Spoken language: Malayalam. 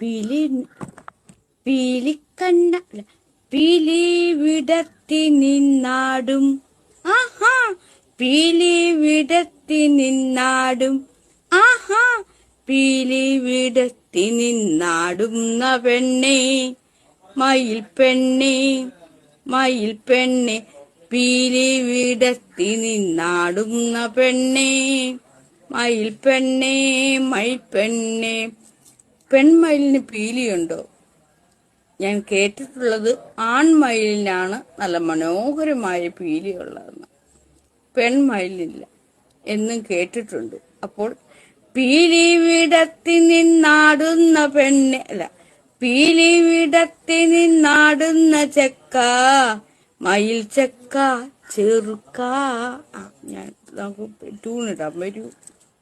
പീലി പീലിക്കണ്ണ പീലി വിടർത്തി നിന്നാടും. ആഹാ പീലി വിടർത്തി നിന്നാടും. ആഹാ പീലി വിടർത്തി നിന്നാടുന്ന പെണ്ണേ മയിൽ പെണ്ണേ മയിൽ പെണ്ണെ പീലി വിടർത്തി നിന്നാടുന്ന പെണ്ണേ മയിൽ പെണ്ണേ മയിൽ പെണ്ണെ. പെൺമയിലിന് പീലിയുണ്ടോ? ഞാൻ കേട്ടിട്ടുള്ളത് ആൺമയിലിനാണ് നല്ല മനോഹരമായ പീലിയുള്ളതെന്ന്. പെൺമയിലില്ല എന്നും കേട്ടിട്ടുണ്ട്. അപ്പോൾ പീലി വിടർത്തി നിന്നാടുന്ന പെണ്ണെ അല്ല പീലി വിടർത്തി നിന്നാടുന്ന ചെക്ക മയിൽ ചെക്ക ചെറുക്ക. ഞാൻ നമുക്ക് ട്യൂണിടാൻ വരൂ.